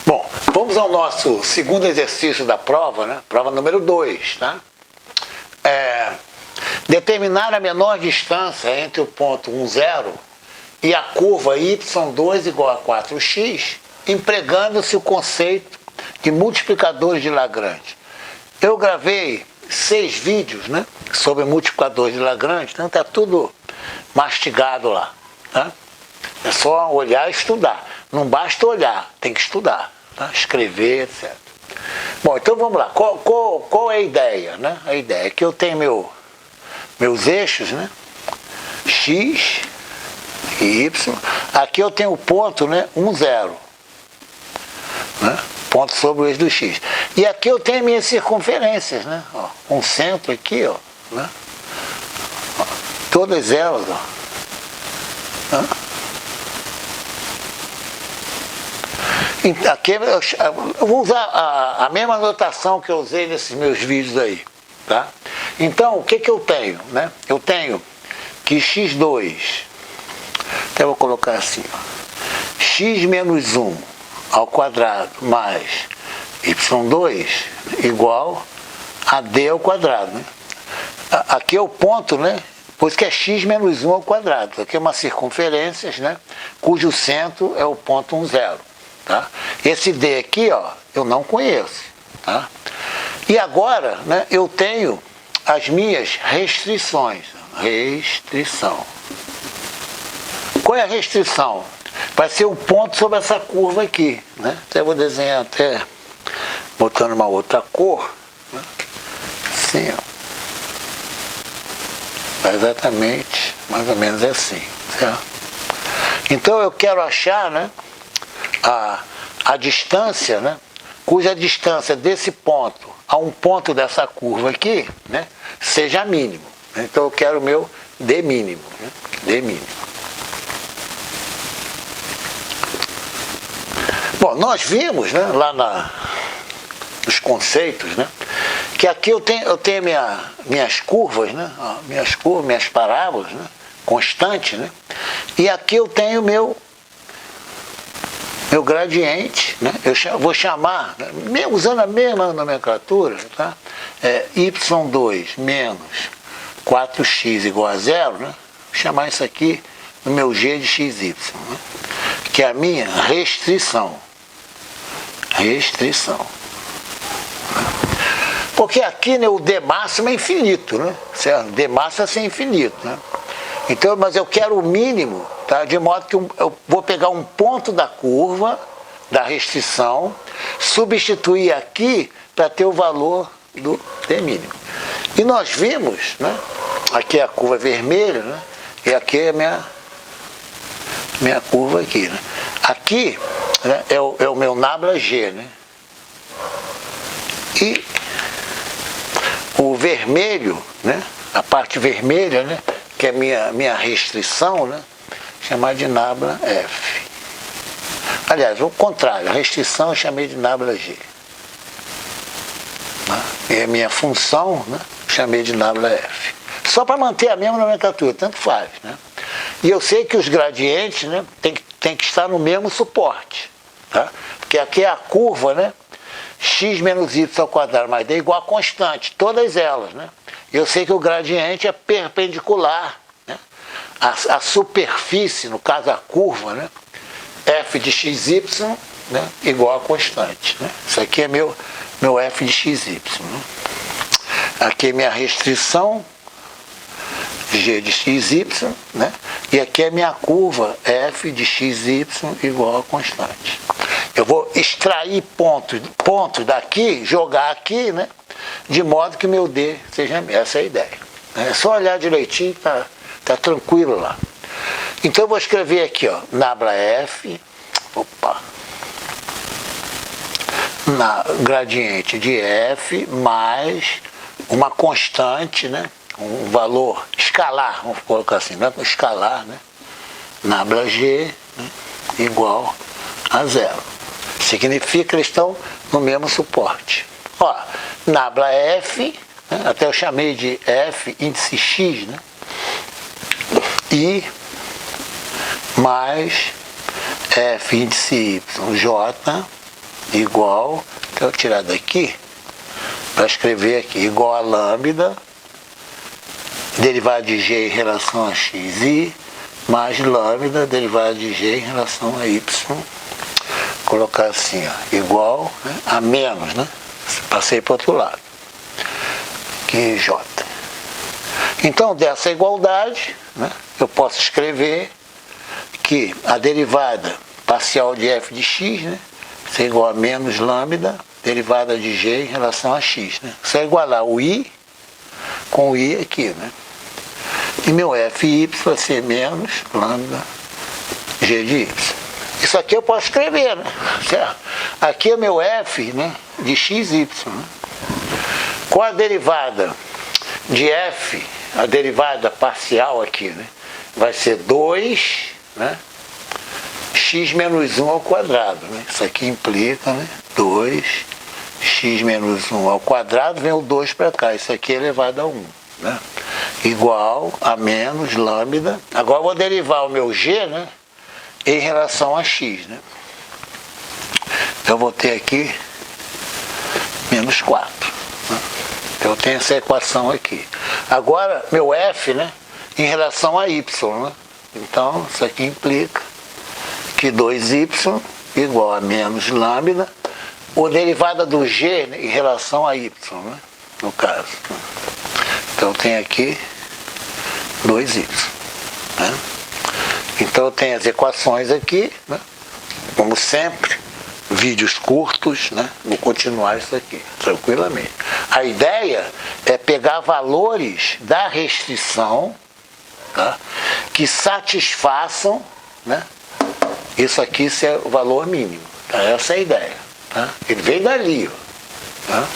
Bom, vamos ao nosso segundo exercício da prova, né? Prova número 2, tá? Determinar a menor distância entre o ponto 1, 0 e a curva y2 igual a 4x, empregando-se o conceito de multiplicadores de Lagrange. Eu gravei 6 vídeos, né, sobre multiplicadores de Lagrange, então está tudo mastigado lá, tá? É só olhar e estudar. Não basta olhar, tem que estudar, tá? Escrever, etc. Bom, então vamos lá. Qual é a ideia, né? A ideia é que eu tenho meus eixos, né? X e Y. Aqui eu tenho o ponto, né? 1, 0. Né? Ponto sobre o eixo do X. E aqui eu tenho minhas circunferências, né? Ó, um centro aqui, ó, né? Ó, todas elas, ó. Aqui eu vou usar a mesma notação que eu usei nesses meus vídeos aí, tá? Então, o que eu tenho, né? Eu tenho que x2, até vou colocar assim, ó, x menos 1 ao quadrado mais y2 igual a d ao quadrado, né? Aqui é o ponto, né? Pois que é x menos 1 ao quadrado. Aqui é uma circunferência, né? Cujo centro é o ponto 1, 0. Tá? Esse D aqui, ó, eu não conheço. Tá? E agora, né, eu tenho as minhas restrições. Restrição. Qual é a restrição? Vai ser um ponto sobre essa curva aqui. Né? Até vou desenhar até botando uma outra cor. Né? Assim, ó. Exatamente, mais ou menos assim. Certo? Então eu quero achar, né, a distância, né, cuja distância desse ponto a um ponto dessa curva aqui, né, seja mínimo. Então eu quero o meu D mínimo. Né, D mínimo. Bom, nós vimos, né, lá nos conceitos, né, que aqui eu tenho minhas curvas, né, minhas curvas, minhas parábolas, né, constantes, né, e aqui eu tenho meu gradiente, né? Eu vou chamar, né? Usando a mesma nomenclatura, tá? y2 menos 4x igual a 0, né? Vou chamar isso aqui no meu g de xy, né? Que é a minha restrição. Restrição. Porque aqui, né, o D máximo é infinito, né? Certo? D máximo é infinito, né? Então, mas eu quero o mínimo, tá? De modo que eu vou pegar um ponto da curva, da restrição, substituir aqui para ter o valor do D mínimo. E nós vimos, né? Aqui é a curva vermelha, né? E aqui é a minha curva aqui, né? Aqui, né, é o meu nabla G, né? E o vermelho, né? A parte vermelha, né? Que é minha restrição, né? Chamar de nabla F. Aliás, o contrário, a restrição eu chamei de nabla G. E a minha função, né? Chamei de nabla F. Só para manter a mesma nomenclatura, tanto faz, né? E eu sei que os gradientes, né, tem que estar no mesmo suporte, tá? Porque aqui é a curva, né? X menos y ao quadrado mais d igual a constante, todas elas, né? Eu sei que o gradiente é perpendicular, né, à superfície, no caso a curva, né, f de xy, né, igual a constante. Né? Isso aqui é meu f de xy. Né? Aqui é minha restrição, g de xy, né? E aqui é minha curva, f de xy igual a constante. Eu vou extrair pontos daqui, jogar aqui, né? De modo que o meu D seja... Essa é a ideia. É só olhar direitinho, tá tranquilo lá. Então eu vou escrever aqui, ó, nabla F, na gradiente de F mais uma constante, né? Um valor escalar, vamos colocar assim, né? Escalar, né? Nabla G, né, igual a 0. Significa que eles estão no mesmo suporte. Ó, nabla F, né, até eu chamei de F índice X, né? I mais F índice Y, J igual, então eu tirar daqui, para escrever aqui, igual a lambda, derivada de g em relação a xi, mais lambda, derivada de g em relação a y. Colocar assim, ó, igual, né, a menos, né? Passei para o outro lado. Aqui j. Então, dessa igualdade, né, eu posso escrever que a derivada parcial de f de x, né, isso é igual a menos lambda, derivada de g em relação a x. Né? Isso é igualar o i com o i aqui. Né? E meu fy vai ser menos lambda g de y. Isso aqui eu posso escrever, né? Certo? Aqui é meu f, né, de xy. Né? Com a derivada de f, a derivada parcial aqui, né, vai ser 2, né, x menos 1 ao quadrado. Né? Isso aqui implica, né, 2x menos 1 ao quadrado, vem o 2 para cá. Isso aqui é elevado a 1. Né? Igual a menos lambda. Agora eu vou derivar o meu g, né, em relação a x. Né? Eu vou ter aqui menos 4. Né? Eu tenho essa equação aqui. Agora, meu f, né, em relação a y. Né? Então, isso aqui implica que 2y igual a menos lambda, ou derivada do g, né, em relação a y, né, no caso. Então, eu tenho aqui 2y. Né? Então, eu tenho as equações aqui, né, como sempre. Vídeos curtos, né? Vou continuar isso aqui, tranquilamente. A ideia é pegar valores da restrição, tá? Que satisfaçam, né? Isso aqui, isso é o valor mínimo. Tá? Essa é a ideia. Tá? Ele veio dali. Ó, tá?